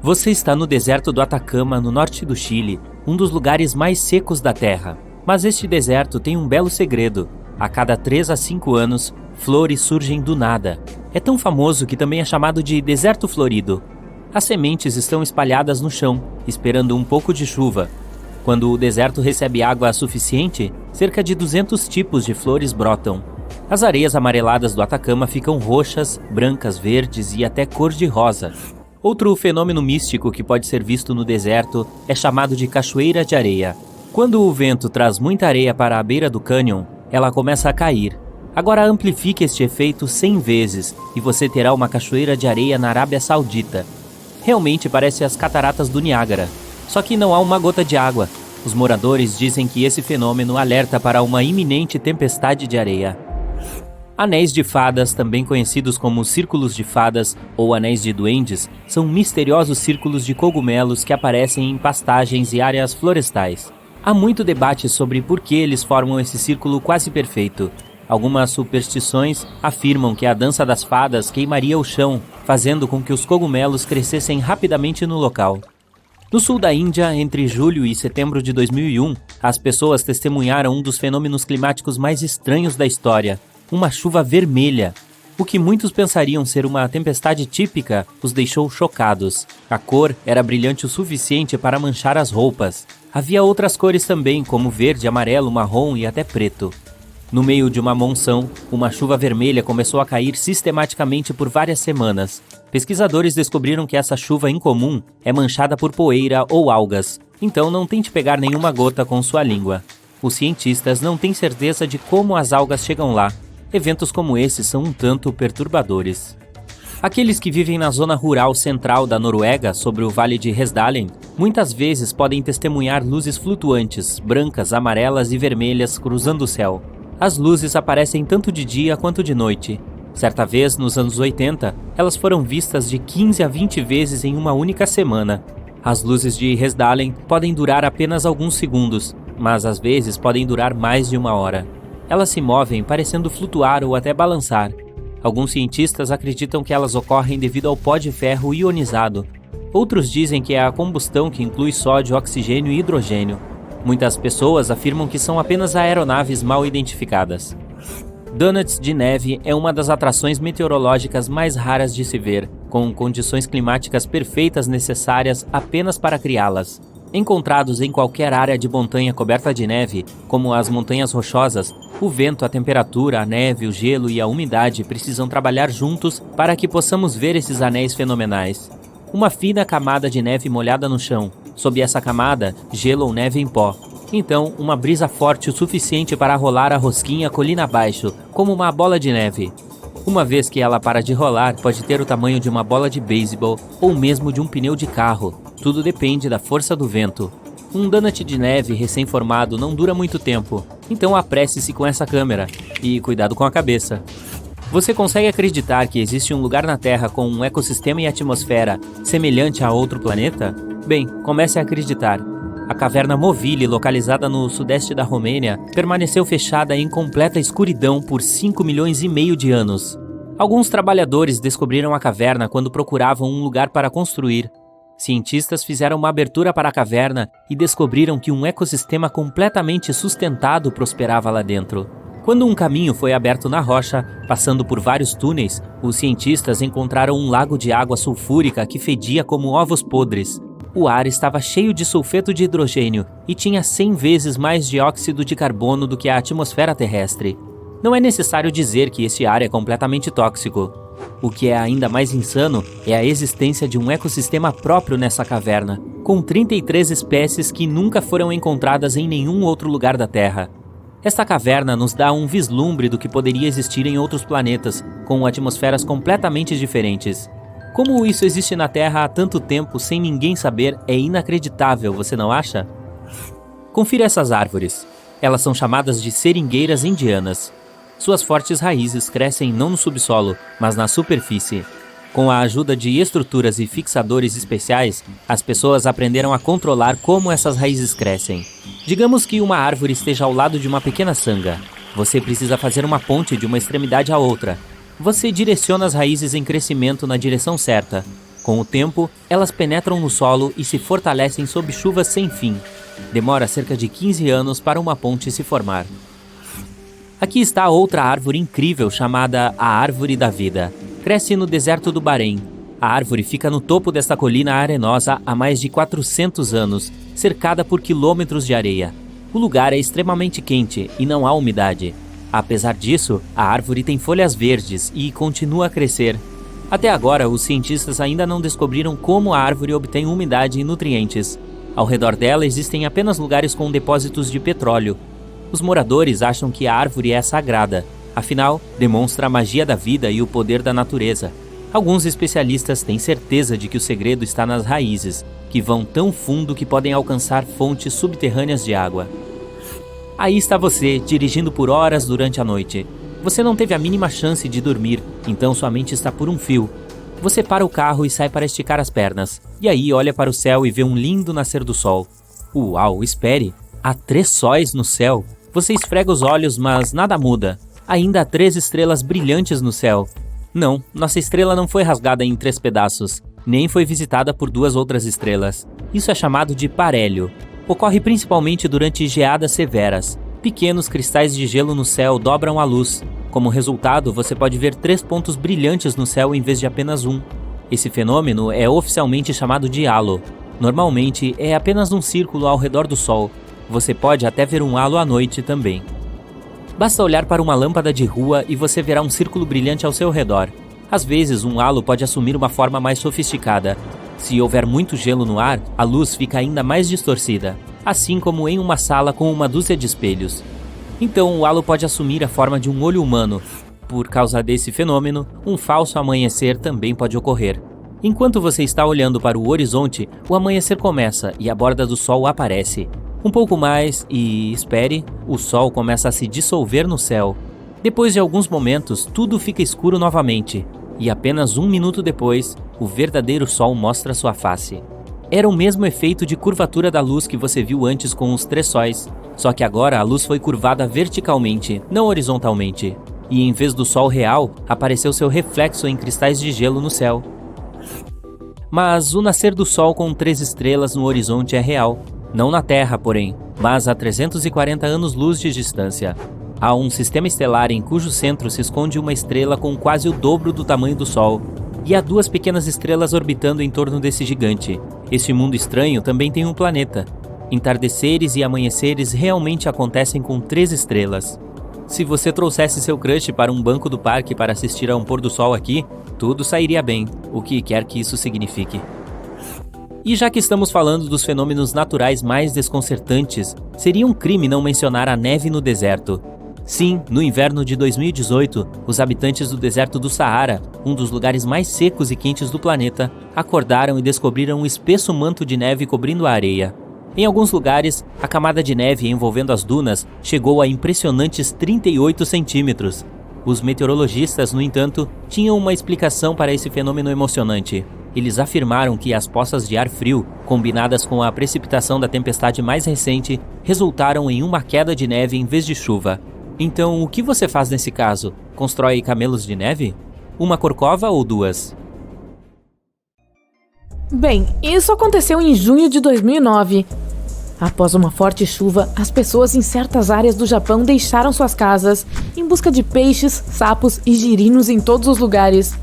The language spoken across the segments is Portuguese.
Você está no deserto do Atacama, no norte do Chile, um dos lugares mais secos da Terra. Mas este deserto tem um belo segredo. A cada 3 a 5 anos, flores surgem do nada. É tão famoso que também é chamado de deserto florido. As sementes estão espalhadas no chão, esperando um pouco de chuva. Quando o deserto recebe água suficiente, cerca de 200 tipos de flores brotam. As areias amareladas do Atacama ficam roxas, brancas, verdes e até cor-de-rosa. Outro fenômeno místico que pode ser visto no deserto é chamado de cachoeira de areia. Quando o vento traz muita areia para a beira do cânion, ela começa a cair. Agora amplifique este efeito 100 vezes e você terá uma cachoeira de areia na Arábia Saudita. Realmente parece as cataratas do Niágara, só que não há uma gota de água. Os moradores dizem que esse fenômeno alerta para uma iminente tempestade de areia. Anéis de fadas, também conhecidos como círculos de fadas ou anéis de duendes, são misteriosos círculos de cogumelos que aparecem em pastagens e áreas florestais. Há muito debate sobre por que eles formam esse círculo quase perfeito. Algumas superstições afirmam que a dança das fadas queimaria o chão, fazendo com que os cogumelos crescessem rapidamente no local. No sul da Índia, entre julho e setembro de 2001, as pessoas testemunharam um dos fenômenos climáticos mais estranhos da história. Uma chuva vermelha. O que muitos pensariam ser uma tempestade típica os deixou chocados. A cor era brilhante o suficiente para manchar as roupas. Havia outras cores também, como verde, amarelo, marrom e até preto. No meio de uma monção, uma chuva vermelha começou a cair sistematicamente por várias semanas. Pesquisadores descobriram que essa chuva incomum é manchada por poeira ou algas, então não tente pegar nenhuma gota com sua língua. Os cientistas não têm certeza de como as algas chegam lá. Eventos como esses são um tanto perturbadores. Aqueles que vivem na zona rural central da Noruega, sobre o Vale de Hesdalen, muitas vezes podem testemunhar luzes flutuantes, brancas, amarelas e vermelhas cruzando o céu. As luzes aparecem tanto de dia quanto de noite. Certa vez, nos anos 80, elas foram vistas de 15 a 20 vezes em uma única semana. As luzes de Hesdalen podem durar apenas alguns segundos, mas às vezes podem durar mais de uma hora. Elas se movem parecendo flutuar ou até balançar. Alguns cientistas acreditam que elas ocorrem devido ao pó de ferro ionizado. Outros dizem que é a combustão que inclui sódio, oxigênio e hidrogênio. Muitas pessoas afirmam que são apenas aeronaves mal identificadas. Donuts de neve é uma das atrações meteorológicas mais raras de se ver, com condições climáticas perfeitas necessárias apenas para criá-las. Encontrados em qualquer área de montanha coberta de neve, como as montanhas rochosas, o vento, a temperatura, a neve, o gelo e a umidade precisam trabalhar juntos para que possamos ver esses anéis fenomenais. Uma fina camada de neve molhada no chão. Sob essa camada, gelo ou neve em pó. Então, uma brisa forte o suficiente para rolar a rosquinha colina abaixo, como uma bola de neve. Uma vez que ela para de rolar, pode ter o tamanho de uma bola de beisebol ou mesmo de um pneu de carro. Tudo depende da força do vento. Um donut de neve recém-formado não dura muito tempo, então apresse-se com essa câmera. E cuidado com a cabeça. Você consegue acreditar que existe um lugar na Terra com um ecossistema e atmosfera semelhante a outro planeta? Bem, comece a acreditar. A caverna Movile, localizada no sudeste da Romênia, permaneceu fechada em completa escuridão por 5 milhões e meio de anos. Alguns trabalhadores descobriram a caverna quando procuravam um lugar para construir. Cientistas fizeram uma abertura para a caverna e descobriram que um ecossistema completamente sustentado prosperava lá dentro. Quando um caminho foi aberto na rocha, passando por vários túneis, os cientistas encontraram um lago de água sulfúrica que fedia como ovos podres. O ar estava cheio de sulfeto de hidrogênio e tinha 100 vezes mais dióxido de carbono do que a atmosfera terrestre. Não é necessário dizer que esse ar é completamente tóxico. O que é ainda mais insano é a existência de um ecossistema próprio nessa caverna, com 33 espécies que nunca foram encontradas em nenhum outro lugar da Terra. Esta caverna nos dá um vislumbre do que poderia existir em outros planetas, com atmosferas completamente diferentes. Como isso existe na Terra há tanto tempo sem ninguém saber é inacreditável, você não acha? Confira essas árvores. Elas são chamadas de seringueiras indianas. Suas fortes raízes crescem não no subsolo, mas na superfície. Com a ajuda de estruturas e fixadores especiais, as pessoas aprenderam a controlar como essas raízes crescem. Digamos que uma árvore esteja ao lado de uma pequena sanga. Você precisa fazer uma ponte de uma extremidade à outra. Você direciona as raízes em crescimento na direção certa. Com o tempo, elas penetram no solo e se fortalecem sob chuvas sem fim. Demora cerca de 15 anos para uma ponte se formar. Aqui está outra árvore incrível chamada a Árvore da Vida. Cresce no deserto do Bahrein. A árvore fica no topo desta colina arenosa há mais de 400 anos, cercada por quilômetros de areia. O lugar é extremamente quente e não há umidade. Apesar disso, a árvore tem folhas verdes e continua a crescer. Até agora, os cientistas ainda não descobriram como a árvore obtém umidade e nutrientes. Ao redor dela existem apenas lugares com depósitos de petróleo. Os moradores acham que a árvore é sagrada, afinal, demonstra a magia da vida e o poder da natureza. Alguns especialistas têm certeza de que o segredo está nas raízes, que vão tão fundo que podem alcançar fontes subterrâneas de água. Aí está você, dirigindo por horas durante a noite. Você não teve a mínima chance de dormir, então sua mente está por um fio. Você para o carro e sai para esticar as pernas, e aí olha para o céu e vê um lindo nascer do sol. Uau, espere! Há 3 sóis no céu! Você esfrega os olhos, mas nada muda. Ainda há 3 estrelas brilhantes no céu. Não, nossa estrela não foi rasgada em 3 pedaços, nem foi visitada por 2 outras estrelas. Isso é chamado de parélio. Ocorre principalmente durante geadas severas. Pequenos cristais de gelo no céu dobram a luz. Como resultado, você pode ver 3 pontos brilhantes no céu em vez de apenas um. Esse fenômeno é oficialmente chamado de halo. Normalmente, é apenas um círculo ao redor do Sol. Você pode até ver um halo à noite também. Basta olhar para uma lâmpada de rua e você verá um círculo brilhante ao seu redor. Às vezes, um halo pode assumir uma forma mais sofisticada. Se houver muito gelo no ar, a luz fica ainda mais distorcida, assim como em uma sala com uma dúzia de espelhos. Então, o halo pode assumir a forma de um olho humano. Por causa desse fenômeno, um falso amanhecer também pode ocorrer. Enquanto você está olhando para o horizonte, o amanhecer começa e a borda do sol aparece. Um pouco mais e, espere, o sol começa a se dissolver no céu. Depois de alguns momentos, tudo fica escuro novamente. E apenas 1 minuto depois, o verdadeiro sol mostra sua face. Era o mesmo efeito de curvatura da luz que você viu antes com os 3 sóis, só que agora a luz foi curvada verticalmente, não horizontalmente. E em vez do sol real, apareceu seu reflexo em cristais de gelo no céu. Mas o nascer do sol com 3 estrelas no horizonte é real. Não na Terra, porém, mas a 340 anos-luz de distância. Há um sistema estelar em cujo centro se esconde uma estrela com quase o dobro do tamanho do Sol. E há 2 pequenas estrelas orbitando em torno desse gigante. Este mundo estranho também tem um planeta. Entardeceres e amanheceres realmente acontecem com 3 estrelas. Se você trouxesse seu crush para um banco do parque para assistir a um pôr do sol aqui, tudo sairia bem, o que quer que isso signifique. E já que estamos falando dos fenômenos naturais mais desconcertantes, seria um crime não mencionar a neve no deserto. Sim, no inverno de 2018, os habitantes do deserto do Saara, um dos lugares mais secos e quentes do planeta, acordaram e descobriram um espesso manto de neve cobrindo a areia. Em alguns lugares, a camada de neve envolvendo as dunas chegou a impressionantes 38 centímetros. Os meteorologistas, no entanto, tinham uma explicação para esse fenômeno emocionante. Eles afirmaram que as poças de ar frio, combinadas com a precipitação da tempestade mais recente, resultaram em uma queda de neve em vez de chuva. Então, o que você faz nesse caso? Constrói camelos de neve? Uma corcova ou 2? Bem, isso aconteceu em junho de 2009. Após uma forte chuva, as pessoas em certas áreas do Japão deixaram suas casas em busca de peixes, sapos e girinos em todos os lugares.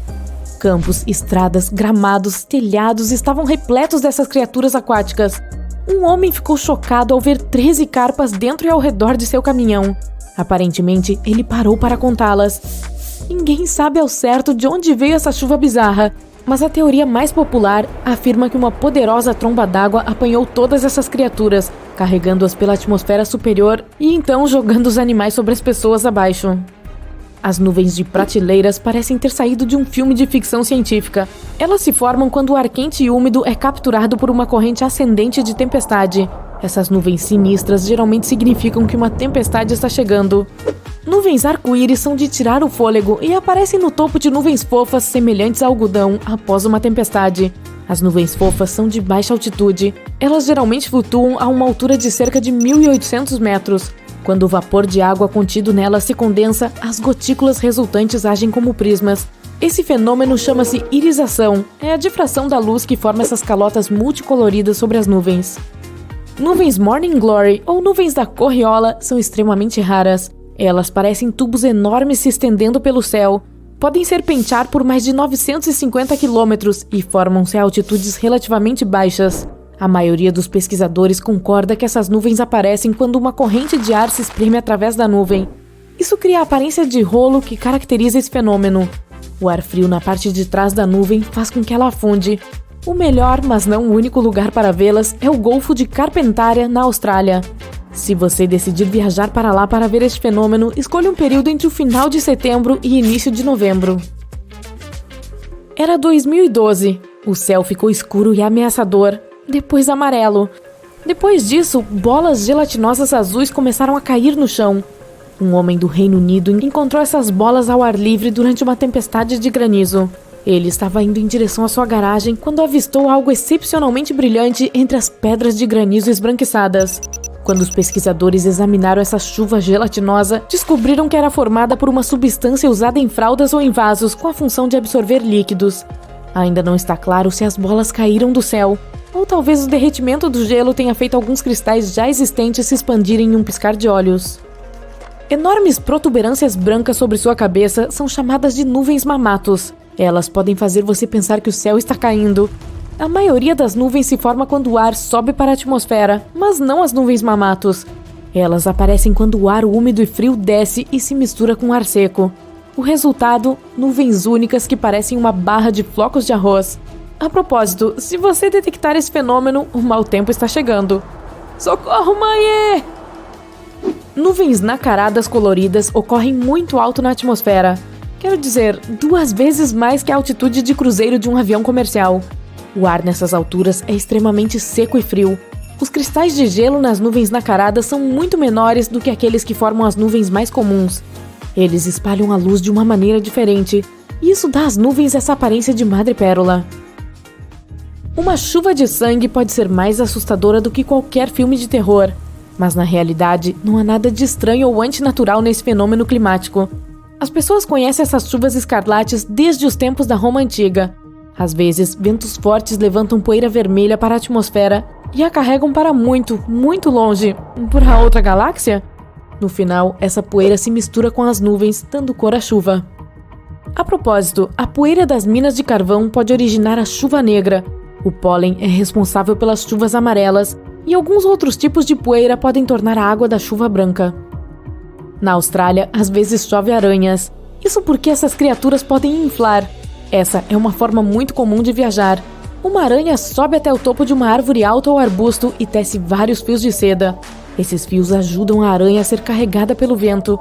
Campos, estradas, gramados, telhados estavam repletos dessas criaturas aquáticas. Um homem ficou chocado ao ver 13 carpas dentro e ao redor de seu caminhão. Aparentemente, ele parou para contá-las. Ninguém sabe ao certo de onde veio essa chuva bizarra, mas a teoria mais popular afirma que uma poderosa tromba d'água apanhou todas essas criaturas, carregando-as pela atmosfera superior e então jogando os animais sobre as pessoas abaixo. As nuvens de prateleiras parecem ter saído de um filme de ficção científica. Elas se formam quando o ar quente e úmido é capturado por uma corrente ascendente de tempestade. Essas nuvens sinistras geralmente significam que uma tempestade está chegando. Nuvens arco-íris são de tirar o fôlego e aparecem no topo de nuvens fofas semelhantes a algodão após uma tempestade. As nuvens fofas são de baixa altitude. Elas geralmente flutuam a uma altura de cerca de 1.800 metros. Quando o vapor de água contido nelas se condensa, as gotículas resultantes agem como prismas. Esse fenômeno chama-se irisação. É a difração da luz que forma essas calotas multicoloridas sobre as nuvens. Nuvens Morning Glory, ou nuvens da Corriola, são extremamente raras. Elas parecem tubos enormes se estendendo pelo céu. Podem serpentear por mais de 950 quilômetros e formam-se a altitudes relativamente baixas. A maioria dos pesquisadores concorda que essas nuvens aparecem quando uma corrente de ar se espreme através da nuvem. Isso cria a aparência de rolo que caracteriza esse fenômeno. O ar frio na parte de trás da nuvem faz com que ela afunde. O melhor, mas não o único lugar para vê-las é o Golfo de Carpentaria, na Austrália. Se você decidir viajar para lá para ver este fenômeno, escolha um período entre o final de setembro e início de novembro. Era 2012. O céu ficou escuro e ameaçador, depois amarelo. Depois disso, bolas gelatinosas azuis começaram a cair no chão. Um homem do Reino Unido encontrou essas bolas ao ar livre durante uma tempestade de granizo. Ele estava indo em direção à sua garagem quando avistou algo excepcionalmente brilhante entre as pedras de granizo esbranquiçadas. Quando os pesquisadores examinaram essa chuva gelatinosa, descobriram que era formada por uma substância usada em fraldas ou em vasos com a função de absorver líquidos. Ainda não está claro se as bolas caíram do céu, ou talvez o derretimento do gelo tenha feito alguns cristais já existentes se expandirem em um piscar de olhos. Enormes protuberâncias brancas sobre sua cabeça são chamadas de nuvens mamatos. Elas podem fazer você pensar que o céu está caindo. A maioria das nuvens se forma quando o ar sobe para a atmosfera, mas não as nuvens mamatos. Elas aparecem quando o ar úmido e frio desce e se mistura com o ar seco. O resultado, nuvens únicas que parecem uma barra de flocos de arroz. A propósito, se você detectar esse fenômeno, o mau tempo está chegando. Socorro, mãe! Nuvens nacaradas coloridas ocorrem muito alto na atmosfera. Quero dizer, 2 vezes mais que a altitude de cruzeiro de um avião comercial. O ar nessas alturas é extremamente seco e frio. Os cristais de gelo nas nuvens nacaradas são muito menores do que aqueles que formam as nuvens mais comuns. Eles espalham a luz de uma maneira diferente, e isso dá às nuvens essa aparência de madrepérola. Uma chuva de sangue pode ser mais assustadora do que qualquer filme de terror. Mas na realidade, não há nada de estranho ou antinatural nesse fenômeno climático. As pessoas conhecem essas chuvas escarlates desde os tempos da Roma Antiga. Às vezes, ventos fortes levantam poeira vermelha para a atmosfera e a carregam para muito, muito longe, para outra galáxia. No final, essa poeira se mistura com as nuvens, dando cor à chuva. A propósito, a poeira das minas de carvão pode originar a chuva negra. O pólen é responsável pelas chuvas amarelas, e alguns outros tipos de poeira podem tornar a água da chuva branca. Na Austrália, às vezes chove aranhas. Isso porque essas criaturas podem inflar. Essa é uma forma muito comum de viajar. Uma aranha sobe até o topo de uma árvore alta ou arbusto e tece vários fios de seda. Esses fios ajudam a aranha a ser carregada pelo vento.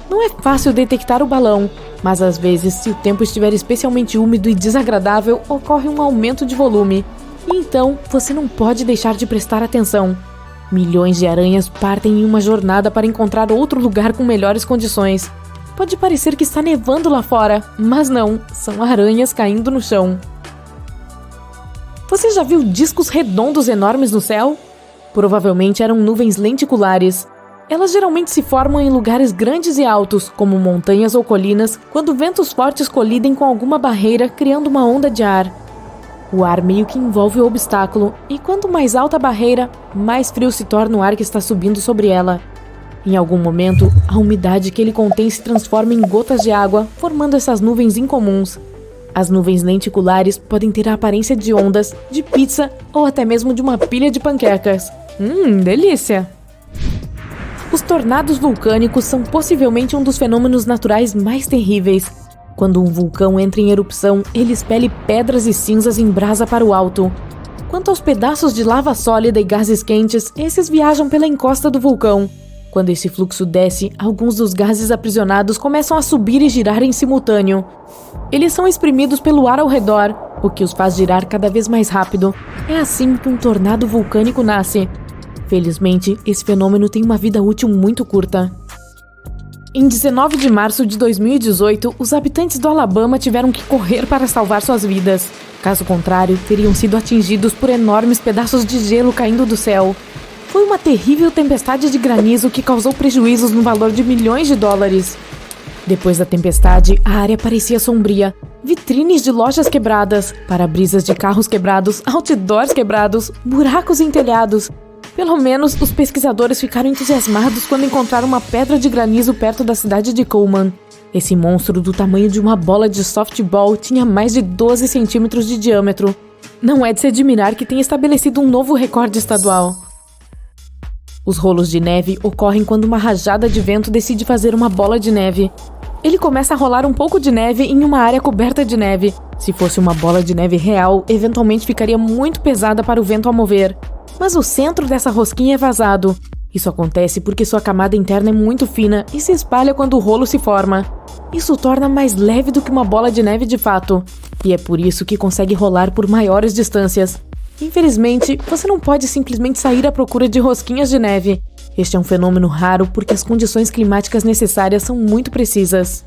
Não é fácil detectar o balão, mas às vezes, se o tempo estiver especialmente úmido e desagradável, ocorre um aumento de volume. E então, você não pode deixar de prestar atenção. Milhões de aranhas partem em uma jornada para encontrar outro lugar com melhores condições. Pode parecer que está nevando lá fora, mas não, são aranhas caindo no chão. Você já viu discos redondos enormes no céu? Provavelmente eram nuvens lenticulares. Elas geralmente se formam em lugares grandes e altos, como montanhas ou colinas, quando ventos fortes colidem com alguma barreira, criando uma onda de ar. O ar meio que envolve o obstáculo, e quanto mais alta a barreira, mais frio se torna o ar que está subindo sobre ela. Em algum momento, a umidade que ele contém se transforma em gotas de água, formando essas nuvens incomuns. As nuvens lenticulares podem ter a aparência de ondas, de pizza ou até mesmo de uma pilha de panquecas. Delícia! Os tornados vulcânicos são possivelmente um dos fenômenos naturais mais terríveis. Quando um vulcão entra em erupção, ele expele pedras e cinzas em brasa para o alto. Quanto aos pedaços de lava sólida e gases quentes, esses viajam pela encosta do vulcão. Quando esse fluxo desce, alguns dos gases aprisionados começam a subir e girar em simultâneo. Eles são exprimidos pelo ar ao redor, o que os faz girar cada vez mais rápido. É assim que um tornado vulcânico nasce. Felizmente, esse fenômeno tem uma vida útil muito curta. Em 19 de março de 2018, os habitantes do Alabama tiveram que correr para salvar suas vidas. Caso contrário, teriam sido atingidos por enormes pedaços de gelo caindo do céu. Foi uma terrível tempestade de granizo que causou prejuízos no valor de milhões de dólares. Depois da tempestade, a área parecia sombria. vitrines de lojas quebradas, para-brisas de carros quebrados, outdoors quebrados, buracos em telhados. Pelo menos os pesquisadores ficaram entusiasmados quando encontraram uma pedra de granizo perto da cidade de Coleman. Esse monstro do tamanho de uma bola de softball tinha mais de 12 centímetros de diâmetro. Não é de se admirar que tenha estabelecido um novo recorde estadual. Os rolos de neve ocorrem quando uma rajada de vento decide fazer uma bola de neve. Ele começa a rolar um pouco de neve em uma área coberta de neve. Se fosse uma bola de neve real, eventualmente ficaria muito pesada para o vento a mover. Mas o centro dessa rosquinha é vazado. Isso acontece porque sua camada interna é muito fina e se espalha quando o rolo se forma. Isso o torna mais leve do que uma bola de neve de fato. E é por isso que consegue rolar por maiores distâncias. Infelizmente, você não pode simplesmente sair à procura de rosquinhas de neve. Este é um fenômeno raro porque as condições climáticas necessárias são muito precisas.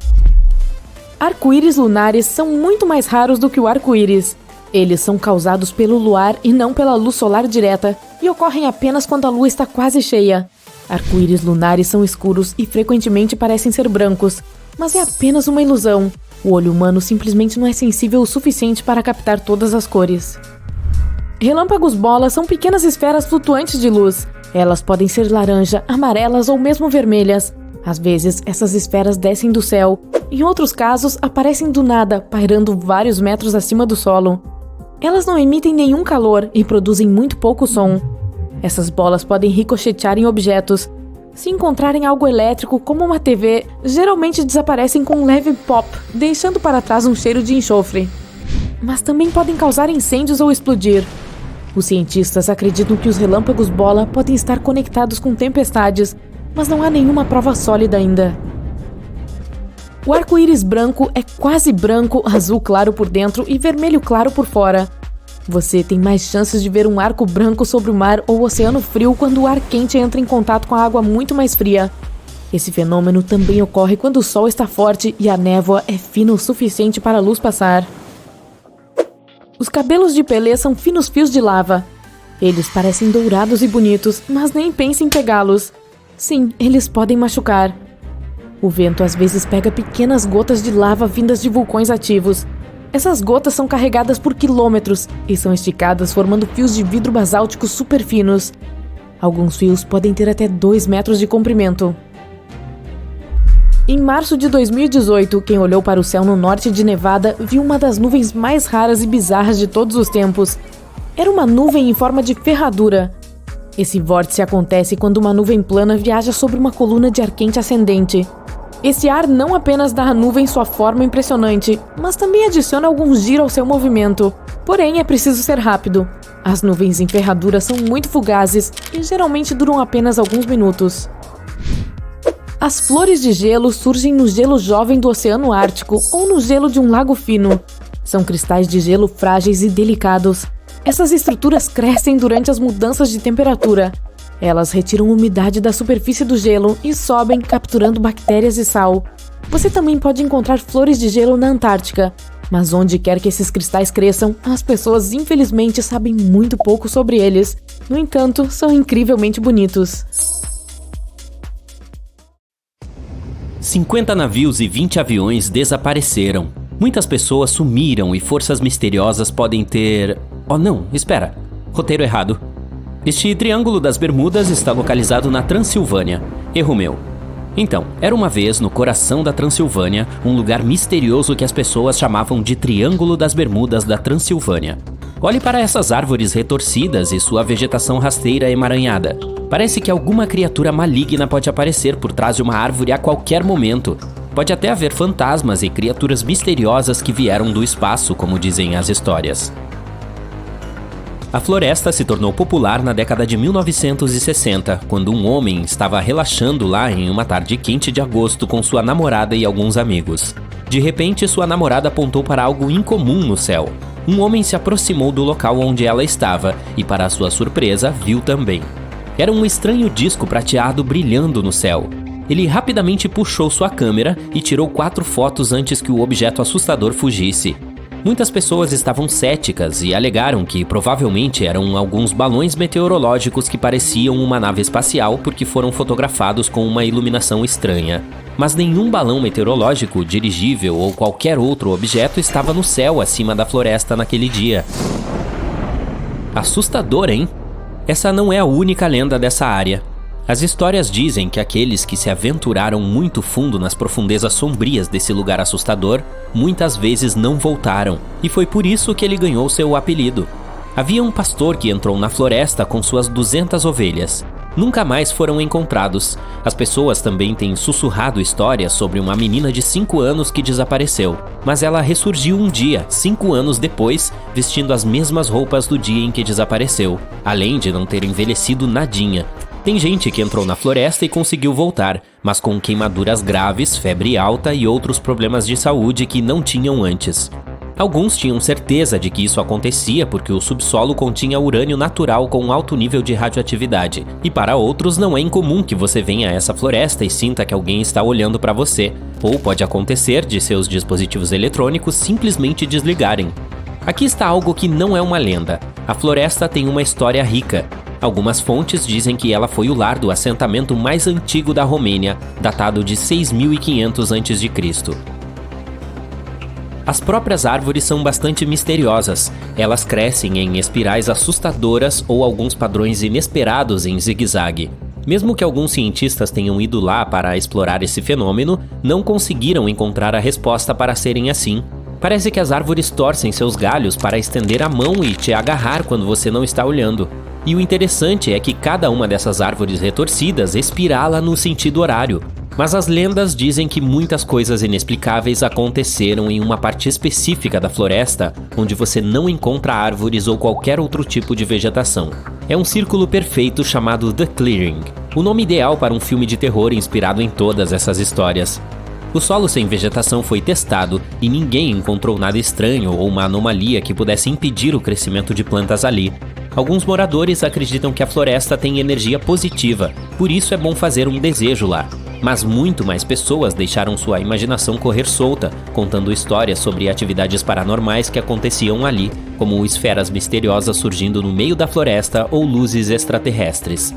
Arco-íris lunares são muito mais raros do que o arco-íris. Eles são causados pelo luar e não pela luz solar direta e ocorrem apenas quando a lua está quase cheia. Arco-íris lunares são escuros e frequentemente parecem ser brancos, mas é apenas uma ilusão. O olho humano simplesmente não é sensível o suficiente para captar todas as cores. Relâmpagos bolas são pequenas esferas flutuantes de luz. Elas podem ser laranja, amarelas ou mesmo vermelhas. Às vezes, essas esferas descem do céu. Em outros casos, aparecem do nada, pairando vários metros acima do solo. Elas não emitem nenhum calor e produzem muito pouco som. Essas bolas podem ricochetear em objetos. Se encontrarem algo elétrico, como uma TV, geralmente desaparecem com um leve pop, deixando para trás um cheiro de enxofre. Mas também podem causar incêndios ou explodir. Os cientistas acreditam que os relâmpagos bola podem estar conectados com tempestades, mas não há nenhuma prova sólida ainda. O arco-íris branco é quase branco, azul claro por dentro e vermelho claro por fora. Você tem mais chances de ver um arco branco sobre o mar ou oceano frio quando o ar quente entra em contato com a água muito mais fria. Esse fenômeno também ocorre quando o sol está forte e a névoa é fina o suficiente para a luz passar. Os cabelos de Pelé são finos fios de lava. Eles parecem dourados e bonitos, mas nem pense em pegá-los. Sim, eles podem machucar. O vento às vezes pega pequenas gotas de lava vindas de vulcões ativos. Essas gotas são carregadas por quilômetros e são esticadas formando fios de vidro basáltico super finos. Alguns fios podem ter até 2 metros de comprimento. Em março de 2018, quem olhou para o céu no norte de Nevada viu uma das nuvens mais raras e bizarras de todos os tempos. Era uma nuvem em forma de ferradura. Esse vórtice acontece quando uma nuvem plana viaja sobre uma coluna de ar quente ascendente. Esse ar não apenas dá à nuvem sua forma impressionante, mas também adiciona algum giro ao seu movimento. Porém, é preciso ser rápido. As nuvens em ferradura são muito fugazes e geralmente duram apenas alguns minutos. As flores de gelo surgem no gelo jovem do Oceano Ártico ou no gelo de um lago fino. São cristais de gelo frágeis e delicados. Essas estruturas crescem durante as mudanças de temperatura. Elas retiram umidade da superfície do gelo e sobem, capturando bactérias e sal. Você também pode encontrar flores de gelo na Antártica. Mas onde quer que esses cristais cresçam, as pessoas infelizmente sabem muito pouco sobre eles. No entanto, são incrivelmente bonitos. 50 navios e 20 aviões desapareceram. Muitas pessoas sumiram e forças misteriosas podem ter... Oh não, espera. Roteiro errado. Este Triângulo das Bermudas está localizado na Transilvânia. Erro meu. Então, era uma vez no coração da Transilvânia, um lugar misterioso que as pessoas chamavam de Triângulo das Bermudas da Transilvânia. Olhe para essas árvores retorcidas e sua vegetação rasteira emaranhada. Parece que alguma criatura maligna pode aparecer por trás de uma árvore a qualquer momento. Pode até haver fantasmas e criaturas misteriosas que vieram do espaço, como dizem as histórias. A floresta se tornou popular na década de 1960, quando um homem estava relaxando lá em uma tarde quente de agosto com sua namorada e alguns amigos. De repente, sua namorada apontou para algo incomum no céu. Um homem se aproximou do local onde ela estava e, para sua surpresa, viu também. Era um estranho disco prateado brilhando no céu. Ele rapidamente puxou sua câmera e tirou 4 fotos antes que o objeto assustador fugisse. Muitas pessoas estavam céticas e alegaram que provavelmente eram alguns balões meteorológicos que pareciam uma nave espacial porque foram fotografados com uma iluminação estranha. Mas nenhum balão meteorológico, dirigível ou qualquer outro objeto estava no céu acima da floresta naquele dia. Assustador, hein? Essa não é a única lenda dessa área. As histórias dizem que aqueles que se aventuraram muito fundo nas profundezas sombrias desse lugar assustador muitas vezes não voltaram, e foi por isso que ele ganhou seu apelido. Havia um pastor que entrou na floresta com suas 200 ovelhas. Nunca mais foram encontrados. As pessoas também têm sussurrado histórias sobre uma menina de 5 anos que desapareceu, mas ela ressurgiu um dia, 5 anos depois, vestindo as mesmas roupas do dia em que desapareceu, além de não ter envelhecido nadinha. Tem gente que entrou na floresta e conseguiu voltar, mas com queimaduras graves, febre alta e outros problemas de saúde que não tinham antes. Alguns tinham certeza de que isso acontecia porque o subsolo continha urânio natural com alto nível de radioatividade, e para outros não é incomum que você venha a essa floresta e sinta que alguém está olhando para você, ou pode acontecer de seus dispositivos eletrônicos simplesmente desligarem. Aqui está algo que não é uma lenda. A floresta tem uma história rica. Algumas fontes dizem que ela foi o lar do assentamento mais antigo da Romênia, datado de 6.500 a.C. As próprias árvores são bastante misteriosas. Elas crescem em espirais assustadoras ou alguns padrões inesperados em zigue-zague. Mesmo que alguns cientistas tenham ido lá para explorar esse fenômeno, não conseguiram encontrar a resposta para serem assim. Parece que as árvores torcem seus galhos para estender a mão e te agarrar quando você não está olhando. E o interessante é que cada uma dessas árvores retorcidas espirala no sentido horário. Mas as lendas dizem que muitas coisas inexplicáveis aconteceram em uma parte específica da floresta, onde você não encontra árvores ou qualquer outro tipo de vegetação. É um círculo perfeito chamado The Clearing, o nome ideal para um filme de terror inspirado em todas essas histórias. O solo sem vegetação foi testado e ninguém encontrou nada estranho ou uma anomalia que pudesse impedir o crescimento de plantas ali. Alguns moradores acreditam que a floresta tem energia positiva, por isso é bom fazer um desejo lá. Mas muito mais pessoas deixaram sua imaginação correr solta, contando histórias sobre atividades paranormais que aconteciam ali, como esferas misteriosas surgindo no meio da floresta ou luzes extraterrestres.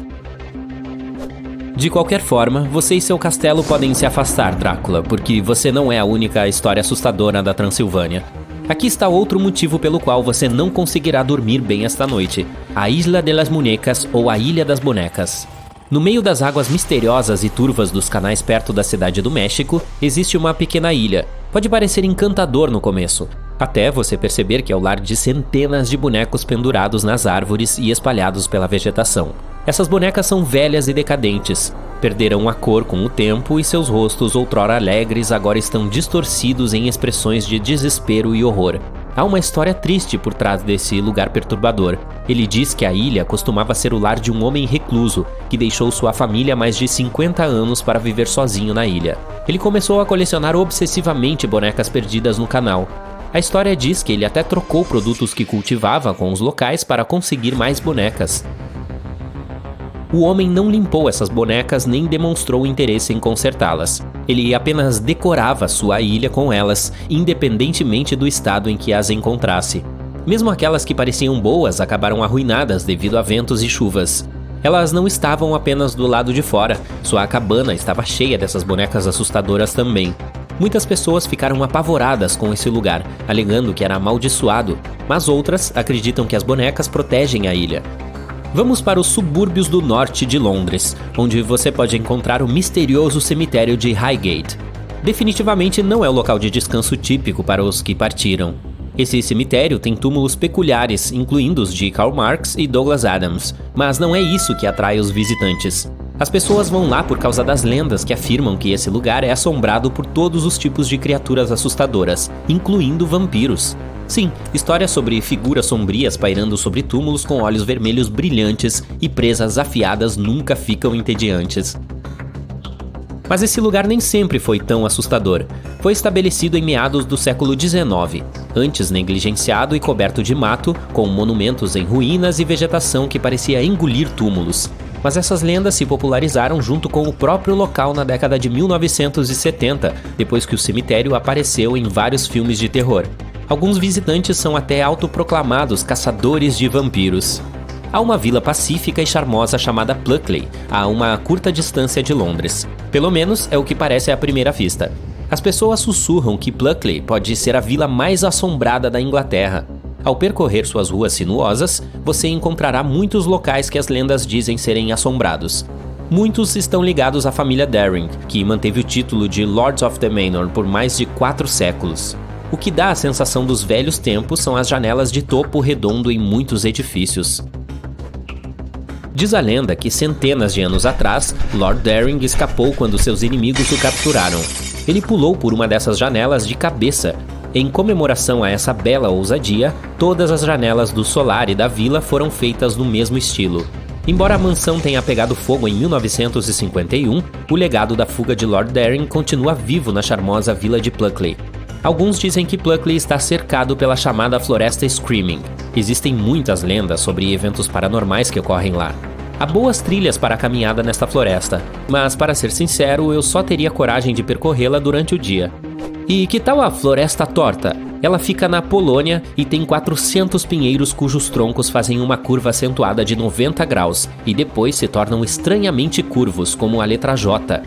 De qualquer forma, você e seu castelo podem se afastar, Drácula, porque você não é a única história assustadora da Transilvânia. Aqui está outro motivo pelo qual você não conseguirá dormir bem esta noite: a Isla de las Muñecas ou a Ilha das Bonecas. No meio das águas misteriosas e turvas dos canais perto da cidade do México, existe uma pequena ilha. Pode parecer encantador no começo, até você perceber que é o lar de centenas de bonecos pendurados nas árvores e espalhados pela vegetação. Essas bonecas são velhas e decadentes. Perderam a cor com o tempo e seus rostos, outrora alegres, agora estão distorcidos em expressões de desespero e horror. Há uma história triste por trás desse lugar perturbador. Ele diz que a ilha costumava ser o lar de um homem recluso, que deixou sua família há mais de 50 anos para viver sozinho na ilha. Ele começou a colecionar obsessivamente bonecas perdidas no canal. A história diz que ele até trocou produtos que cultivava com os locais para conseguir mais bonecas. O homem não limpou essas bonecas nem demonstrou interesse em consertá-las. Ele apenas decorava sua ilha com elas, independentemente do estado em que as encontrasse. Mesmo aquelas que pareciam boas acabaram arruinadas devido a ventos e chuvas. Elas não estavam apenas do lado de fora, sua cabana estava cheia dessas bonecas assustadoras também. Muitas pessoas ficaram apavoradas com esse lugar, alegando que era amaldiçoado, mas outras acreditam que as bonecas protegem a ilha. Vamos para os subúrbios do norte de Londres, onde você pode encontrar o misterioso cemitério de Highgate. Definitivamente não é o local de descanso típico para os que partiram. Esse cemitério tem túmulos peculiares, incluindo os de Karl Marx e Douglas Adams, mas não é isso que atrai os visitantes. As pessoas vão lá por causa das lendas que afirmam que esse lugar é assombrado por todos os tipos de criaturas assustadoras, incluindo vampiros. Sim, histórias sobre figuras sombrias pairando sobre túmulos com olhos vermelhos brilhantes e presas afiadas nunca ficam entediantes. Mas esse lugar nem sempre foi tão assustador. Foi estabelecido em meados do século XIX, antes negligenciado e coberto de mato, com monumentos em ruínas e vegetação que parecia engolir túmulos. Mas essas lendas se popularizaram junto com o próprio local na década de 1970, depois que o cemitério apareceu em vários filmes de terror. Alguns visitantes são até autoproclamados caçadores de vampiros. Há uma vila pacífica e charmosa chamada Pluckley, a uma curta distância de Londres. Pelo menos é o que parece à primeira vista. As pessoas sussurram que Pluckley pode ser a vila mais assombrada da Inglaterra. Ao percorrer suas ruas sinuosas, você encontrará muitos locais que as lendas dizem serem assombrados. Muitos estão ligados à família Daring, que manteve o título de Lords of the Manor por mais de 4 séculos. O que dá a sensação dos velhos tempos são as janelas de topo redondo em muitos edifícios. Diz a lenda que centenas de anos atrás, Lord Daring escapou quando seus inimigos o capturaram. Ele pulou por uma dessas janelas de cabeça. Em comemoração a essa bela ousadia, todas as janelas do solar e da vila foram feitas no mesmo estilo. Embora a mansão tenha pegado fogo em 1951, o legado da fuga de Lord Daring continua vivo na charmosa vila de Pluckley. Alguns dizem que Pluckley está cercado pela chamada Floresta Screaming. Existem muitas lendas sobre eventos paranormais que ocorrem lá. Há boas trilhas para a caminhada nesta floresta, mas para ser sincero, eu só teria coragem de percorrê-la durante o dia. E que tal a Floresta Torta? Ela fica na Polônia e tem 400 pinheiros cujos troncos fazem uma curva acentuada de 90 graus e depois se tornam estranhamente curvos, como a letra J.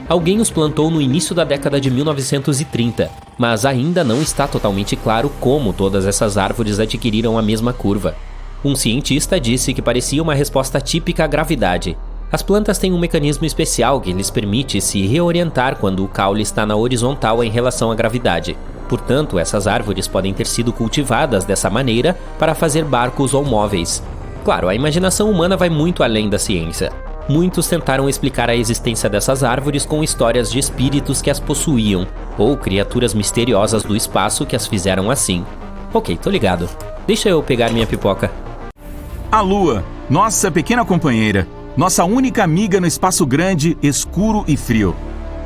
Alguém os plantou no início da década de 1930, mas ainda não está totalmente claro como todas essas árvores adquiriram a mesma curva. Um cientista disse que parecia uma resposta típica à gravidade. As plantas têm um mecanismo especial que lhes permite se reorientar quando o caule está na horizontal em relação à gravidade. Portanto, essas árvores podem ter sido cultivadas dessa maneira para fazer barcos ou móveis. Claro, a imaginação humana vai muito além da ciência. Muitos tentaram explicar a existência dessas árvores com histórias de espíritos que as possuíam, ou criaturas misteriosas do espaço que as fizeram assim. Ok, tô ligado. Deixa eu pegar minha pipoca. A Lua, nossa pequena companheira. Nossa única amiga no espaço grande, escuro e frio.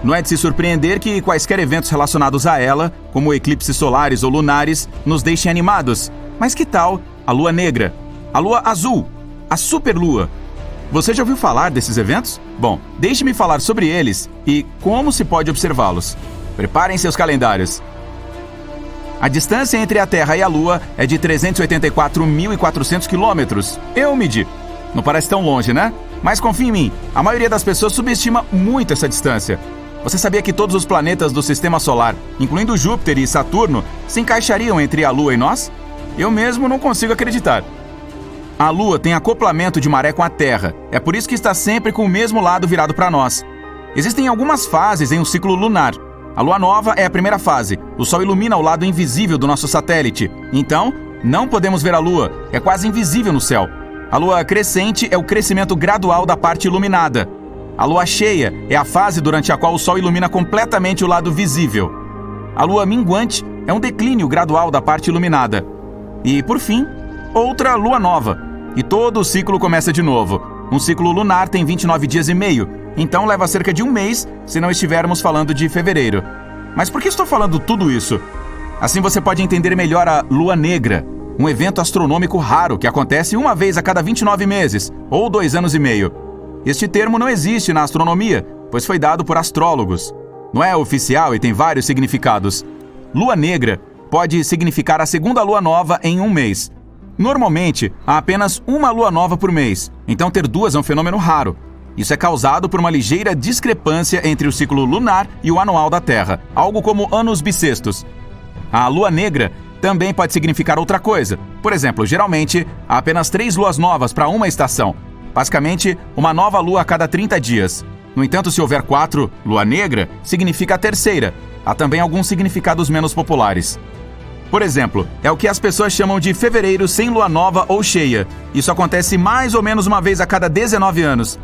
Não é de se surpreender que quaisquer eventos relacionados a ela, como eclipses solares ou lunares, nos deixem animados. Mas que tal a Lua Negra? A Lua Azul? A Superlua? Você já ouviu falar desses eventos? Bom, deixe-me falar sobre eles e como se pode observá-los. Preparem seus calendários. A distância entre a Terra e a Lua é de 384.400 quilômetros. Eu medi. Não parece tão longe, né? Mas confie em mim, a maioria das pessoas subestima muito essa distância. Você sabia que todos os planetas do Sistema Solar, incluindo Júpiter e Saturno, se encaixariam entre a Lua e nós? Eu mesmo não consigo acreditar. A Lua tem acoplamento de maré com a Terra, é por isso que está sempre com o mesmo lado virado para nós. Existem algumas fases em um ciclo lunar. A Lua Nova é a primeira fase, o Sol ilumina o lado invisível do nosso satélite. Então, não podemos ver a Lua, é quase invisível no céu. A lua crescente é o crescimento gradual da parte iluminada. A lua cheia é a fase durante a qual o Sol ilumina completamente o lado visível. A lua minguante é um declínio gradual da parte iluminada. E, por fim, outra lua nova. E todo o ciclo começa de novo. Um ciclo lunar tem 29 dias e meio, então leva cerca de um mês se não estivermos falando de fevereiro. Mas por que estou falando tudo isso? Assim você pode entender melhor a Lua Negra. Um evento astronômico raro que acontece uma vez a cada 29 meses, ou 2 anos e meio. Este termo não existe na astronomia, pois foi dado por astrólogos. Não é oficial e tem vários significados. Lua negra pode significar a segunda lua nova em um mês. Normalmente, há apenas uma lua nova por mês, então ter duas é um fenômeno raro. Isso é causado por uma ligeira discrepância entre o ciclo lunar e o anual da Terra, algo como anos bissextos. A lua negra também pode significar outra coisa. Por exemplo, geralmente, há apenas 3 luas novas para uma estação. Basicamente, uma nova lua a cada 30 dias. No entanto, se houver 4, lua negra, significa a terceira. Há também alguns significados menos populares. Por exemplo, é o que as pessoas chamam de fevereiro sem lua nova ou cheia. Isso acontece mais ou menos uma vez a cada 19 anos.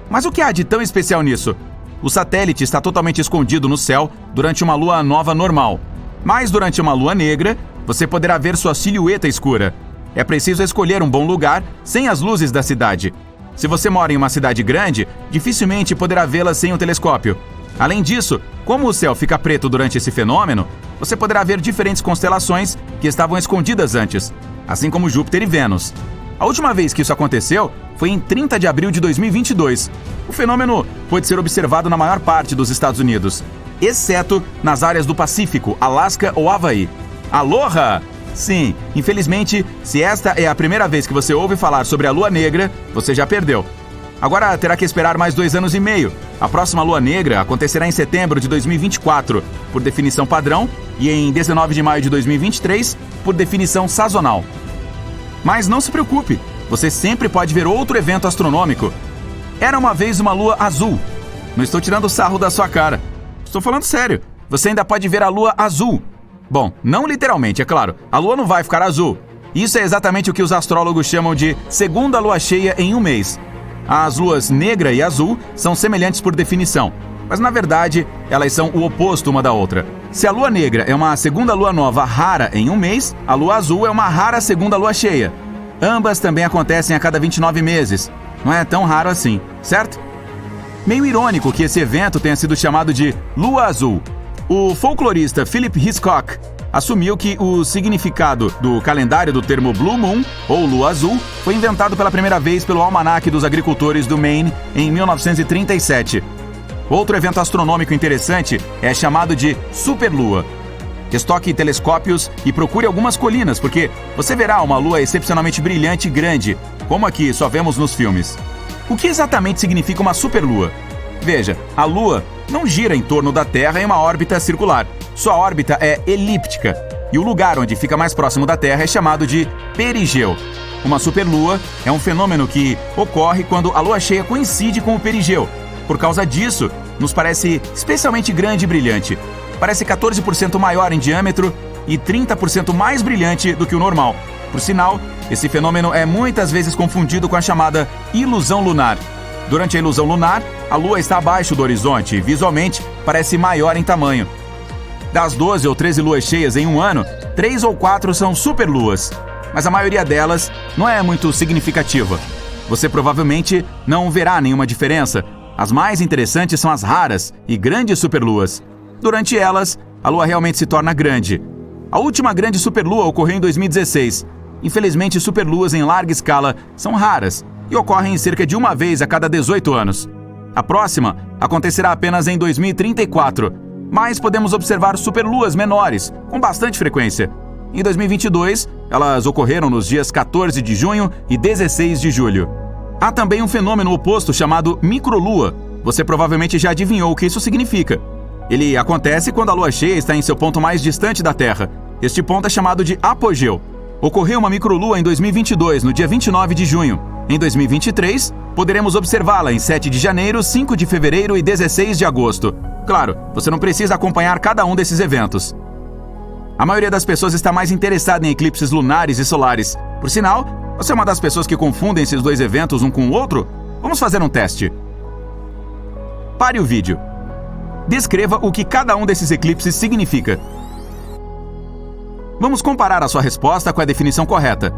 Mas o que há de tão especial nisso? O satélite está totalmente escondido no céu durante uma lua nova normal. Mas durante uma lua negra, você poderá ver sua silhueta escura. É preciso escolher um bom lugar sem as luzes da cidade. Se você mora em uma cidade grande, dificilmente poderá vê-la sem um telescópio. Além disso, como o céu fica preto durante esse fenômeno, você poderá ver diferentes constelações que estavam escondidas antes, assim como Júpiter e Vênus. A última vez que isso aconteceu foi em 30 de abril de 2022. O fenômeno pôde ser observado na maior parte dos Estados Unidos. exceto nas áreas do Pacífico, Alasca ou Havaí. Aloha! Sim, infelizmente, se esta é a primeira vez que você ouve falar sobre a Lua Negra, você já perdeu. Agora terá que esperar mais 2 anos e meio. A próxima Lua Negra acontecerá em setembro de 2024, por definição padrão, e em 19 de maio de 2023, por definição sazonal. Mas não se preocupe, você sempre pode ver outro evento astronômico. Era uma vez uma lua azul. Não estou tirando sarro da sua cara. Estou falando sério. Você ainda pode ver a lua azul. Bom, não literalmente, é claro. A lua não vai ficar azul. Isso é exatamente o que os astrólogos chamam de segunda lua cheia em um mês. As luas negra e azul são semelhantes por definição, mas na verdade elas são o oposto uma da outra. Se a lua negra é uma segunda lua nova rara em um mês, a lua azul é uma rara segunda lua cheia. Ambas também acontecem a cada 29 meses. Não é tão raro assim, certo? Meio irônico que esse evento tenha sido chamado de Lua Azul. O folclorista Philip Hitchcock assumiu que o significado do calendário do termo Blue Moon, ou Lua Azul, foi inventado pela primeira vez pelo Almanaque dos Agricultores do Maine em 1937. Outro evento astronômico interessante é chamado de Superlua. Estoque telescópios e procure algumas colinas, porque você verá uma lua excepcionalmente brilhante e grande, como aqui só vemos nos filmes. O que exatamente significa uma superlua? Veja, a Lua não gira em torno da Terra em uma órbita circular. Sua órbita é elíptica, e o lugar onde fica mais próximo da Terra é chamado de perigeu. Uma superlua é um fenômeno que ocorre quando a lua cheia coincide com o perigeu. Por causa disso, nos parece especialmente grande e brilhante. Parece 14% maior em diâmetro e 30% mais brilhante do que o normal. Por sinal, esse fenômeno é muitas vezes confundido com a chamada ilusão lunar. Durante a ilusão lunar, a Lua está abaixo do horizonte e, visualmente, parece maior em tamanho. Das 12 ou 13 luas cheias em um ano, 3 ou 4 são superluas, mas a maioria delas não é muito significativa. Você provavelmente não verá nenhuma diferença. As mais interessantes são as raras e grandes superluas. Durante elas, a Lua realmente se torna grande. A última grande superlua ocorreu em 2016. Infelizmente, superluas em larga escala são raras e ocorrem cerca de uma vez a cada 18 anos. A próxima acontecerá apenas em 2034, mas podemos observar superluas menores, com bastante frequência. Em 2022, elas ocorreram nos dias 14 de junho e 16 de julho. Há também um fenômeno oposto chamado microlua. Você provavelmente já adivinhou o que isso significa. Ele acontece quando a lua cheia está em seu ponto mais distante da Terra. Este ponto é chamado de apogeu. Ocorreu uma microlua em 2022, no dia 29 de junho. Em 2023, poderemos observá-la em 7 de janeiro, 5 de fevereiro e 16 de agosto. Claro, você não precisa acompanhar cada um desses eventos. A maioria das pessoas está mais interessada em eclipses lunares e solares. Por sinal, você é uma das pessoas que confundem esses dois eventos um com o outro? Vamos fazer um teste. Pare o vídeo. Descreva o que cada um desses eclipses significa. Vamos comparar a sua resposta com a definição correta.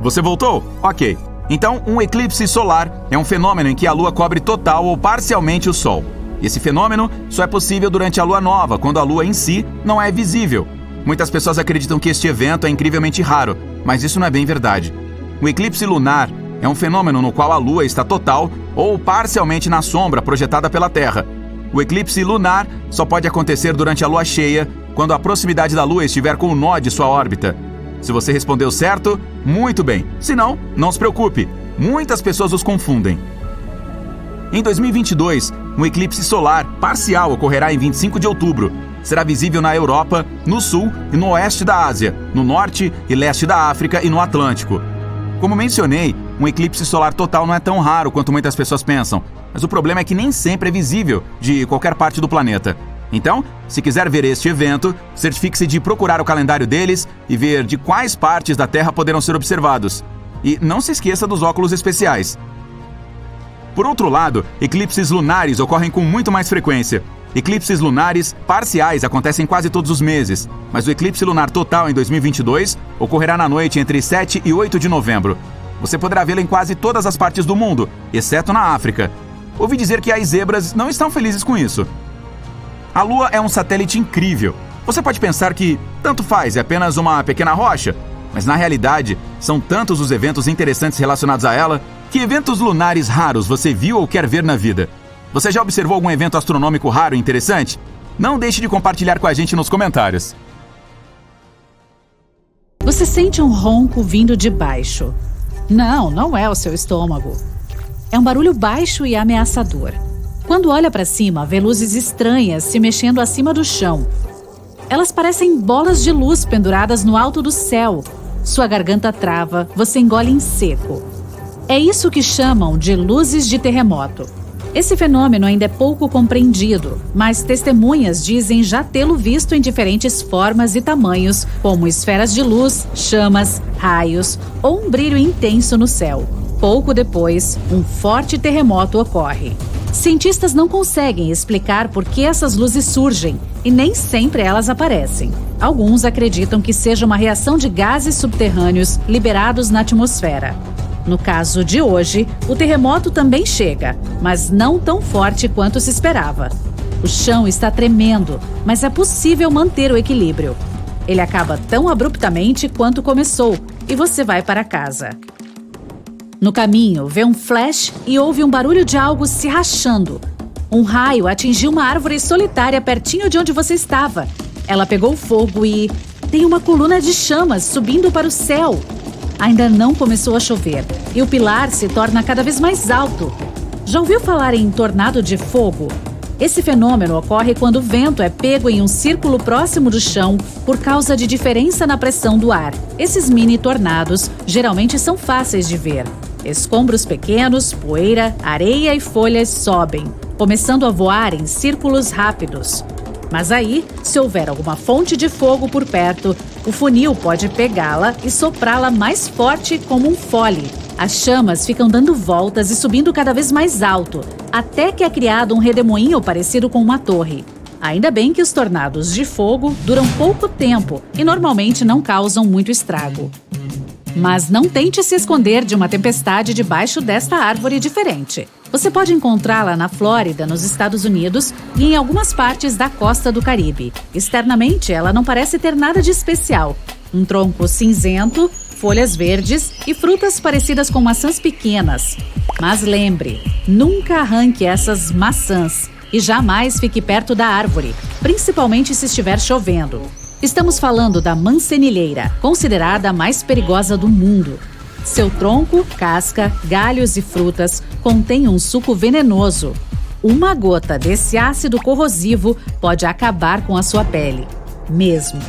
Você voltou? Ok. Então, um eclipse solar é um fenômeno em que a Lua cobre total ou parcialmente o Sol. Esse fenômeno só é possível durante a Lua nova, quando a Lua em si não é visível. Muitas pessoas acreditam que este evento é incrivelmente raro, mas isso não é bem verdade. O eclipse lunar é um fenômeno no qual a Lua está total ou parcialmente na sombra projetada pela Terra. O eclipse lunar só pode acontecer durante a Lua cheia, quando a proximidade da Lua estiver com o nó de sua órbita. Se você respondeu certo, muito bem. Se não, não se preocupe. Muitas pessoas os confundem. Em 2022, um eclipse solar parcial ocorrerá em 25 de outubro. Será visível na Europa, no sul e no oeste da Ásia, no norte e leste da África e no Atlântico. Como mencionei, um eclipse solar total não é tão raro quanto muitas pessoas pensam, mas o problema é que nem sempre é visível de qualquer parte do planeta. Então, se quiser ver este evento, certifique-se de procurar o calendário deles e ver de quais partes da Terra poderão ser observados. E não se esqueça dos óculos especiais. Por outro lado, eclipses lunares ocorrem com muito mais frequência. Eclipses lunares parciais acontecem quase todos os meses, mas o eclipse lunar total em 2022 ocorrerá na noite entre 7 e 8 de novembro. Você poderá vê-lo em quase todas as partes do mundo, exceto na África. Ouvi dizer que as zebras não estão felizes com isso. A Lua é um satélite incrível. Você pode pensar que tanto faz, é apenas uma pequena rocha, mas na realidade são tantos os eventos interessantes relacionados a ela. Que eventos lunares raros você viu ou quer ver na vida? Você já observou algum evento astronômico raro e interessante? Não deixe de compartilhar com a gente nos comentários. Você sente um ronco vindo de baixo. Não é o seu estômago. É um barulho baixo e ameaçador. Quando olha para cima, vê luzes estranhas se mexendo acima do chão. Elas parecem bolas de luz penduradas no alto do céu. Sua garganta trava, você engole em seco. É isso que chamam de luzes de terremoto. Esse fenômeno ainda é pouco compreendido, mas testemunhas dizem já tê-lo visto em diferentes formas e tamanhos, como esferas de luz, chamas, raios ou um brilho intenso no céu. Pouco depois, um forte terremoto ocorre. Cientistas não conseguem explicar por que essas luzes surgem e nem sempre elas aparecem. Alguns acreditam que seja uma reação de gases subterrâneos liberados na atmosfera. No caso de hoje, o terremoto também chega, mas não tão forte quanto se esperava. O chão está tremendo, mas é possível manter o equilíbrio. Ele acaba tão abruptamente quanto começou e você vai para casa. No caminho, vê um flash e ouve um barulho de algo se rachando. Um raio atingiu uma árvore solitária pertinho de onde você estava. Ela pegou fogo e tem uma coluna de chamas subindo para o céu. Ainda não começou a chover e o pilar se torna cada vez mais alto. Já ouviu falar em tornado de fogo? Esse fenômeno ocorre quando o vento é pego em um círculo próximo do chão por causa de diferença na pressão do ar. Esses mini tornados geralmente são fáceis de ver. Escombros pequenos, poeira, areia e folhas sobem, começando a voar em círculos rápidos. Mas aí, se houver alguma fonte de fogo por perto, o funil pode pegá-la e soprá-la mais forte como um fole. As chamas ficam dando voltas e subindo cada vez mais alto, até que é criado um redemoinho parecido com uma torre. Ainda bem que os tornados de fogo duram pouco tempo e normalmente não causam muito estrago. Mas não tente se esconder de uma tempestade debaixo desta árvore diferente. Você pode encontrá-la na Flórida, nos Estados Unidos e em algumas partes da costa do Caribe. Externamente, ela não parece ter nada de especial. Um tronco cinzento, folhas verdes e frutas parecidas com maçãs pequenas. Mas lembre, nunca arranque essas maçãs e jamais fique perto da árvore, principalmente se estiver chovendo. Estamos falando da mancenilheira, considerada a mais perigosa do mundo. Seu tronco, casca, galhos e frutas contêm um suco venenoso. Uma gota desse ácido corrosivo pode acabar com a sua pele. Mesmo.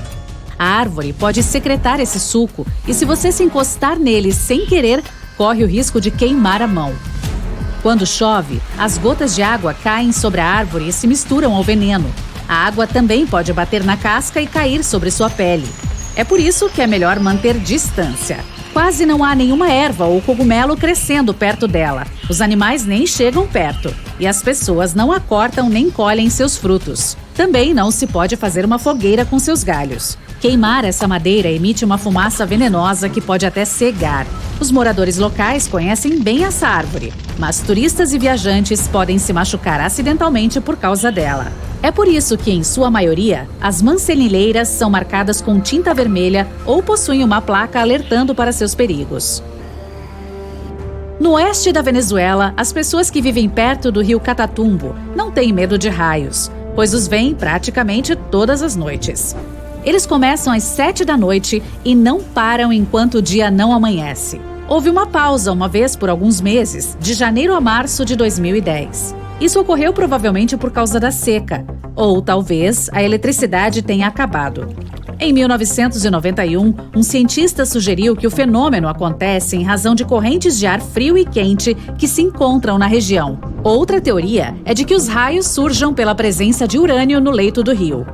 A árvore pode secretar esse suco e, se você se encostar nele sem querer, corre o risco de queimar a mão. Quando chove, as gotas de água caem sobre a árvore e se misturam ao veneno. A água também pode bater na casca e cair sobre sua pele. É por isso que é melhor manter distância. Quase não há nenhuma erva ou cogumelo crescendo perto dela. Os animais nem chegam perto. E as pessoas não a cortam nem colhem seus frutos. Também não se pode fazer uma fogueira com seus galhos. Queimar essa madeira emite uma fumaça venenosa que pode até cegar. Os moradores locais conhecem bem essa árvore, mas turistas e viajantes podem se machucar acidentalmente por causa dela. É por isso que, em sua maioria, as mancenilheiras são marcadas com tinta vermelha ou possuem uma placa alertando para seus perigos. No oeste da Venezuela, as pessoas que vivem perto do rio Catatumbo não têm medo de raios, pois os veem praticamente todas as noites. Eles começam às 7 da noite e não param enquanto o dia não amanhece. Houve uma pausa uma vez por alguns meses, de janeiro a março de 2010. Isso ocorreu provavelmente por causa da seca, ou talvez a eletricidade tenha acabado. Em 1991, um cientista sugeriu que o fenômeno acontece em razão de correntes de ar frio e quente que se encontram na região. Outra teoria é de que os raios surjam pela presença de urânio no leito do rio.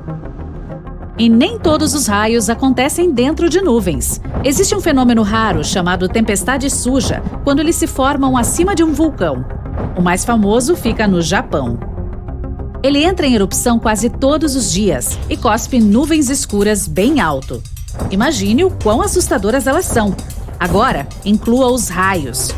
E nem todos os raios acontecem dentro de nuvens. Existe um fenômeno raro chamado tempestade suja, quando eles se formam acima de um vulcão. O mais famoso fica no Japão. Ele entra em erupção quase todos os dias e cospe nuvens escuras bem alto. Imagine o quão assustadoras elas são. Agora, inclua os raios.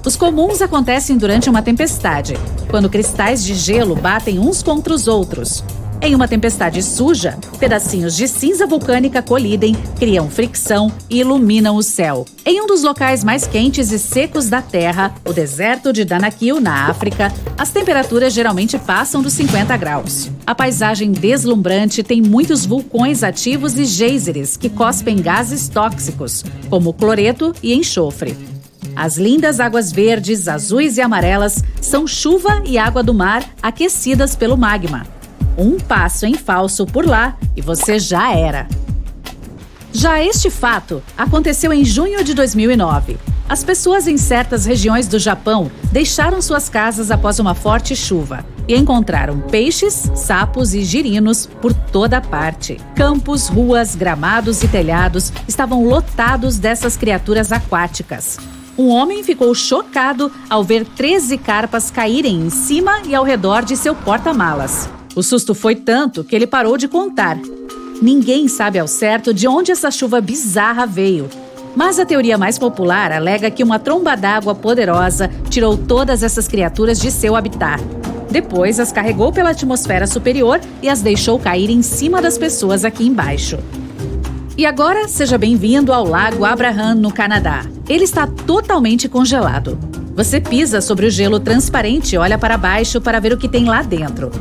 Os comuns acontecem durante uma tempestade, quando cristais de gelo batem uns contra os outros. Em uma tempestade suja, pedacinhos de cinza vulcânica colidem, criam fricção e iluminam o céu. Em um dos locais mais quentes e secos da Terra, o deserto de Danakil, na África, as temperaturas geralmente passam dos 50 graus. A paisagem deslumbrante tem muitos vulcões ativos e geysers que cospem gases tóxicos, como cloreto e enxofre. As lindas águas verdes, azuis e amarelas são chuva e água do mar aquecidas pelo magma. Um passo em falso por lá e você já era. Já este fato aconteceu em junho de 2009. As pessoas em certas regiões do Japão deixaram suas casas após uma forte chuva e encontraram peixes, sapos e girinos por toda parte. Campos, ruas, gramados e telhados estavam lotados dessas criaturas aquáticas. Um homem ficou chocado ao ver 13 carpas caírem em cima e ao redor de seu porta-malas. O susto foi tanto que ele parou de contar. Ninguém sabe ao certo de onde essa chuva bizarra veio. Mas a teoria mais popular alega que uma tromba d'água poderosa tirou todas essas criaturas de seu habitat. Depois as carregou pela atmosfera superior e as deixou cair em cima das pessoas aqui embaixo. E agora, seja bem-vindo ao Lago Abraham, no Canadá. Ele está totalmente congelado. Você pisa sobre o gelo transparente e olha para baixo para ver o que tem lá dentro.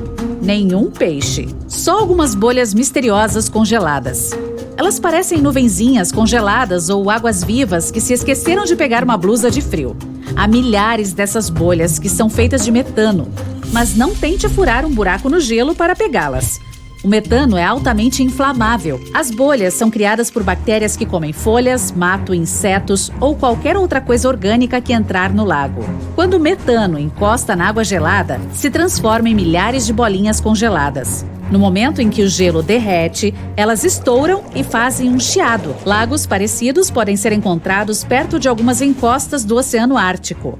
Nenhum peixe. Só algumas bolhas misteriosas congeladas. Elas parecem nuvenzinhas congeladas ou águas vivas que se esqueceram de pegar uma blusa de frio. Há milhares dessas bolhas que são feitas de metano, mas não tente furar um buraco no gelo para pegá-las. O metano é altamente inflamável. As bolhas são criadas por bactérias que comem folhas, mato, insetos ou qualquer outra coisa orgânica que entrar no lago. Quando o metano encosta na água gelada, se transforma em milhares de bolinhas congeladas. No momento em que o gelo derrete, elas estouram e fazem um chiado. Lagos parecidos podem ser encontrados perto de algumas encostas do Oceano Ártico.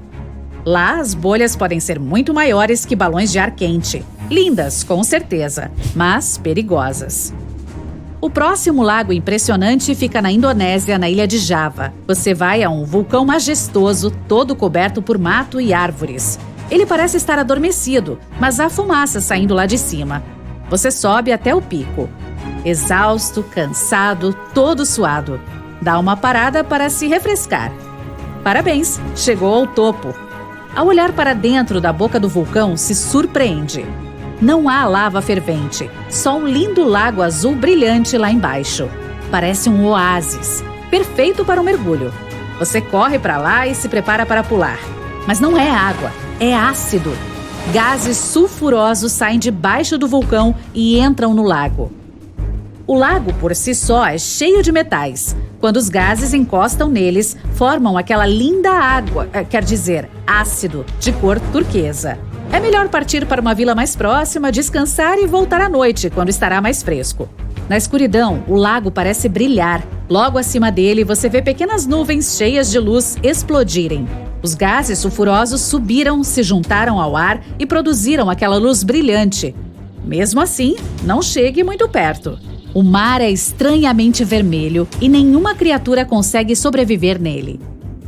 Lá, as bolhas podem ser muito maiores que balões de ar quente. Lindas, com certeza, mas perigosas. O próximo lago impressionante fica na Indonésia, na ilha de Java. Você vai a um vulcão majestoso, todo coberto por mato e árvores. Ele parece estar adormecido, mas há fumaça saindo lá de cima. Você sobe até o pico. Exausto, cansado, todo suado. Dá uma parada para se refrescar. Parabéns, chegou ao topo. Ao olhar para dentro da boca do vulcão, se surpreende. Não há lava fervente, só um lindo lago azul brilhante lá embaixo. Parece um oásis, perfeito para um mergulho. Você corre para lá e se prepara para pular. Mas não é água, é ácido. Gases sulfurosos saem debaixo do vulcão e entram no lago. O lago, por si só, é cheio de metais. Quando os gases encostam neles, formam aquela linda água, ácido, de cor turquesa. É melhor partir para uma vila mais próxima, descansar e voltar à noite, quando estará mais fresco. Na escuridão, o lago parece brilhar. Logo acima dele, você vê pequenas nuvens cheias de luz explodirem. Os gases sulfurosos subiram, se juntaram ao ar e produziram aquela luz brilhante. Mesmo assim, não chegue muito perto. O mar é estranhamente vermelho e nenhuma criatura consegue sobreviver nele.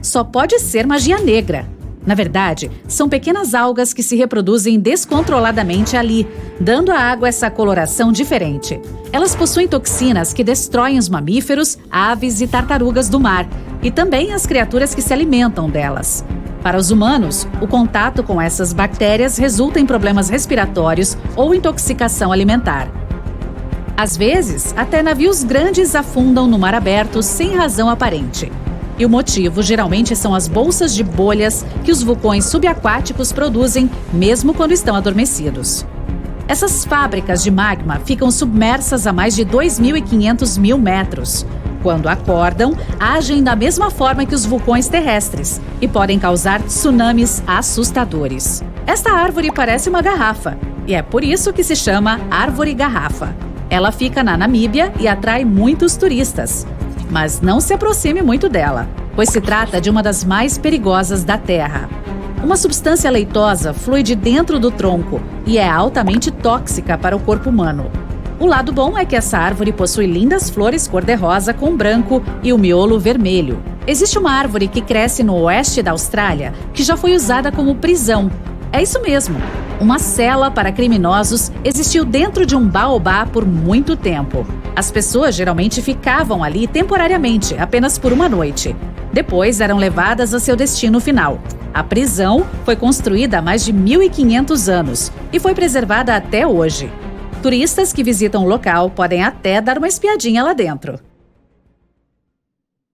Só pode ser magia negra. Na verdade, são pequenas algas que se reproduzem descontroladamente ali, dando à água essa coloração diferente. Elas possuem toxinas que destroem os mamíferos, aves e tartarugas do mar, e também as criaturas que se alimentam delas. Para os humanos, o contato com essas bactérias resulta em problemas respiratórios ou intoxicação alimentar. Às vezes, até navios grandes afundam no mar aberto sem razão aparente. E o motivo geralmente são as bolsas de bolhas que os vulcões subaquáticos produzem mesmo quando estão adormecidos. Essas fábricas de magma ficam submersas a mais de 2.500 metros. Quando acordam, agem da mesma forma que os vulcões terrestres e podem causar tsunamis assustadores. Esta árvore parece uma garrafa e é por isso que se chama árvore-garrafa. Ela fica na Namíbia e atrai muitos turistas. Mas não se aproxime muito dela, pois se trata de uma das mais perigosas da Terra. Uma substância leitosa flui de dentro do tronco e é altamente tóxica para o corpo humano. O lado bom é que essa árvore possui lindas flores cor-de-rosa com branco e o miolo vermelho. Existe uma árvore que cresce no oeste da Austrália que já foi usada como prisão. É isso mesmo. Uma cela para criminosos existiu dentro de um baobá por muito tempo. As pessoas geralmente ficavam ali temporariamente, apenas por uma noite. Depois eram levadas a seu destino final. A prisão foi construída há mais de 1.500 anos e foi preservada até hoje. Turistas que visitam o local podem até dar uma espiadinha lá dentro.